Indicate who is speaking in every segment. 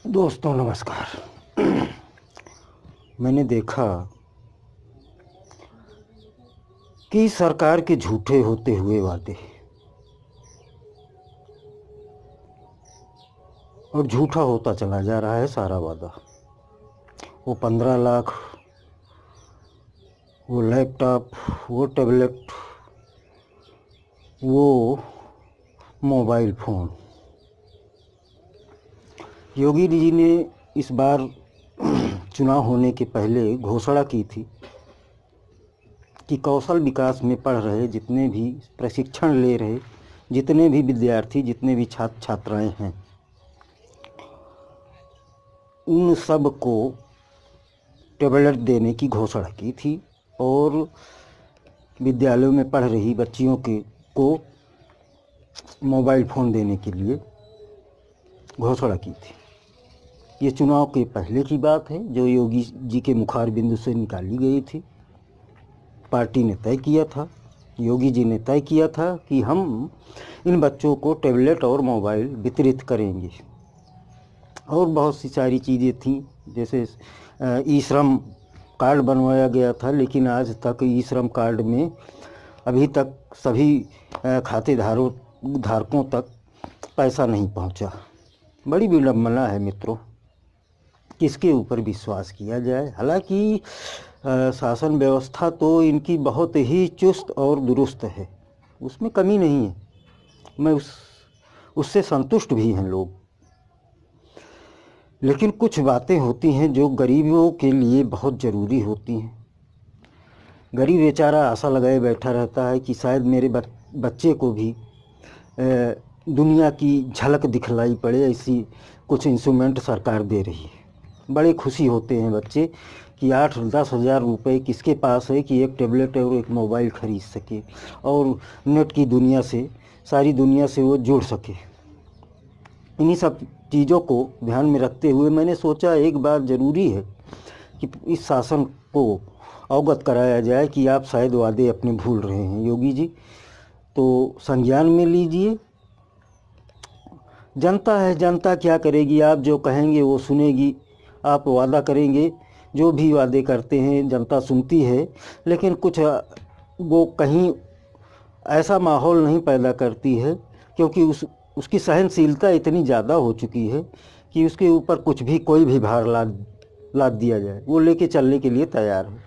Speaker 1: दोस्तों नमस्कार। मैंने देखा कि सरकार के झूठे होते हुए वादे और झूठा होता चला जा रहा है सारा वादा। वो 15 लाख, वो लैपटॉप, वो टैबलेट, वो मोबाइल फ़ोन। योगी जी ने इस बार चुनाव होने के पहले घोषणा की थी कि कौशल विकास में पढ़ रहे जितने भी, प्रशिक्षण ले रहे जितने भी विद्यार्थी, जितने भी छात्र छात्राएं हैं, उन सब को टैबलेट देने की घोषणा की थी और विद्यालयों में पढ़ रही बच्चियों को मोबाइल फ़ोन देने के लिए घोषणा की थी। ये चुनाव के पहले की बात है जो योगी जी के मुखार बिंदु से निकाली गई थी। पार्टी ने तय किया था, योगी जी ने तय किया था कि हम इन बच्चों को टैबलेट और मोबाइल वितरित करेंगे। और बहुत सी सारी चीज़ें थीं, जैसे ई श्रम कार्ड बनवाया गया था, लेकिन आज तक ई श्रम कार्ड में अभी तक सभी धारकों तक पैसा नहीं पहुंचा। बड़ी विडम्बना है मित्रों, किसके ऊपर विश्वास किया जाए। हालांकि शासन व्यवस्था तो इनकी बहुत ही चुस्त और दुरुस्त है, उसमें कमी नहीं है, मैं उससे संतुष्ट भी हैं लोग। लेकिन कुछ बातें होती हैं जो गरीबों के लिए बहुत ज़रूरी होती हैं। गरीब बेचारा आशा लगाए बैठा रहता है कि शायद मेरे बच्चे को भी दुनिया की झलक दिखलाई पड़े, ऐसी कुछ इंस्ट्रूमेंट सरकार दे रही है। बड़े खुशी होते हैं बच्चे कि 8-10 हज़ार रुपये किसके पास है कि एक टैबलेट और एक मोबाइल ख़रीद सके और नेट की दुनिया से, सारी दुनिया से वो जुड़ सके। इन्हीं सब चीज़ों को ध्यान में रखते हुए मैंने सोचा एक बार ज़रूरी है कि इस शासन को अवगत कराया जाए कि आप शायद वादे अपने भूल रहे हैं। योगी जी, तो संज्ञान में लीजिए। जनता है, जनता क्या करेगी, आप जो कहेंगे वो सुनेगी। आप वादा करेंगे, जो भी वादे करते हैं जनता सुनती है, लेकिन कुछ वो कहीं ऐसा माहौल नहीं पैदा करती है, क्योंकि उसकी सहनशीलता इतनी ज़्यादा हो चुकी है कि उसके ऊपर कुछ भी, कोई भी भार लाद दिया जाए वो लेके चलने के लिए तैयार है।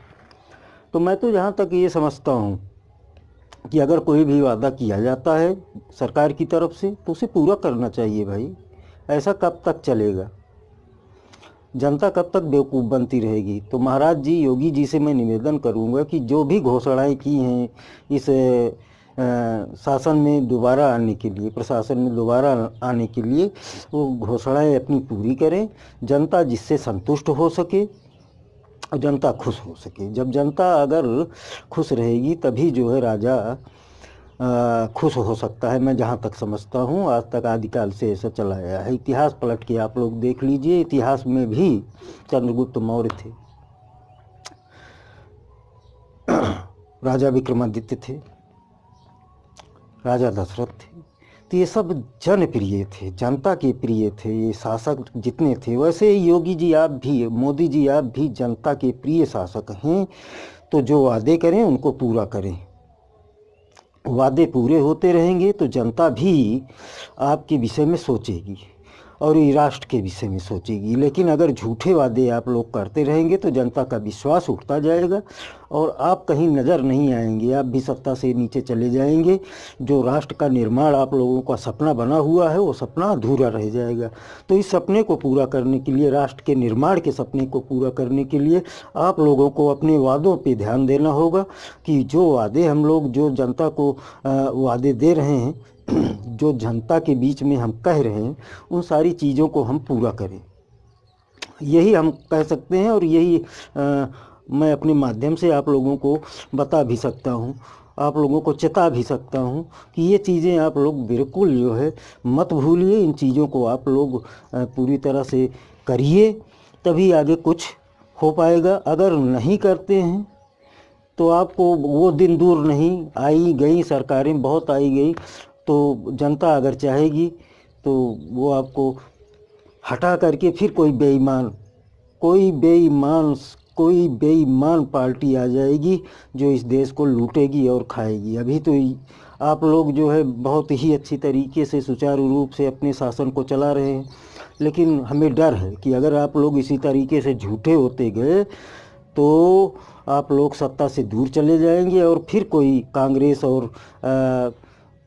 Speaker 1: तो मैं तो जहाँ तक ये समझता हूँ कि अगर कोई भी वादा किया जाता है सरकार की तरफ से तो उसे पूरा करना चाहिए भाई। ऐसा कब तक चलेगा, जनता कब तक बेवकूफ़ बनती रहेगी। तो महाराज जी, योगी जी से मैं निवेदन करूंगा कि जो भी घोषणाएं की हैं इस शासन में दोबारा आने के लिए, प्रशासन में दोबारा आने के लिए, वो घोषणाएं अपनी पूरी करें, जनता जिससे संतुष्ट हो सके और जनता खुश हो सके। जब जनता अगर खुश रहेगी तभी जो है राजा खुश हो सकता है। मैं जहाँ तक समझता हूँ आज तक आदिकाल से ऐसा चला आया है। इतिहास पलट के आप लोग देख लीजिए, इतिहास में भी चंद्रगुप्त मौर्य थे, राजा विक्रमादित्य थे, राजा दशरथ थे। तो ये सब जनप्रिय थे, जनता के प्रिय थे ये शासक जितने थे। वैसे योगी जी आप भी, मोदी जी आप भी जनता के प्रिय शासक हैं। तो जो वादे करें उनको पूरा करें। वादे पूरे होते रहेंगे तो जनता भी आपके विषय में सोचेगी और ये राष्ट्र के विषय में सोचेगी। लेकिन अगर झूठे वादे आप लोग करते रहेंगे तो जनता का विश्वास उठता जाएगा और आप कहीं नज़र नहीं आएंगे, आप भी सत्ता से नीचे चले जाएंगे। जो राष्ट्र का निर्माण आप लोगों का सपना बना हुआ है वो सपना अधूरा रह जाएगा। तो इस सपने को पूरा करने के लिए, राष्ट्र के निर्माण के सपने को पूरा करने के लिए आप लोगों को अपने वादों पे ध्यान देना होगा कि जो वादे हम लोग, जो जनता को वादे दे रहे हैं, जो जनता के बीच में हम कह रहे हैं, उन सारी चीज़ों को हम पूरा करें। यही हम कह सकते हैं और यही मैं अपने माध्यम से आप लोगों को बता भी सकता हूँ, आप लोगों को चेता भी सकता हूँ कि ये चीज़ें आप लोग बिल्कुल जो है मत भूलिए। इन चीज़ों को आप लोग पूरी तरह से करिए, तभी आगे कुछ हो पाएगा। अगर नहीं करते हैं तो आपको वो दिन दूर नहीं, आई गई सरकारें बहुत आई गई, तो जनता अगर चाहेगी तो वो आपको हटा करके फिर कोई बेईमान पार्टी आ जाएगी जो इस देश को लूटेगी और खाएगी। अभी तो आप लोग जो है बहुत ही अच्छी तरीके से सुचारू रूप से अपने शासन को चला रहे हैं, लेकिन हमें डर है कि अगर आप लोग इसी तरीके से झूठे होते गए तो आप लोग सत्ता से दूर चले जाएंगे और फिर कोई कांग्रेस और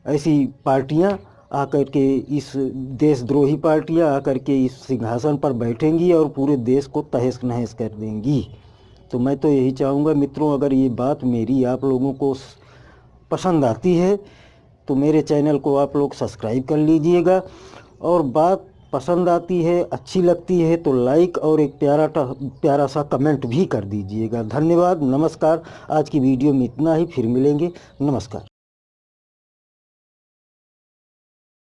Speaker 1: ऐसी पार्टियां आकर के इस देशद्रोही पार्टियां आकर के इस सिंहासन पर बैठेंगी और पूरे देश को तहस नहस कर देंगी। तो मैं तो यही चाहूँगा मित्रों, अगर ये बात मेरी आप लोगों को पसंद आती है तो मेरे चैनल को आप लोग सब्सक्राइब कर लीजिएगा, और बात पसंद आती है, अच्छी लगती है तो लाइक और एक प्यारा सा कमेंट भी कर दीजिएगा। धन्यवाद, नमस्कार। आज की वीडियो में इतना ही, फिर मिलेंगे। नमस्कार।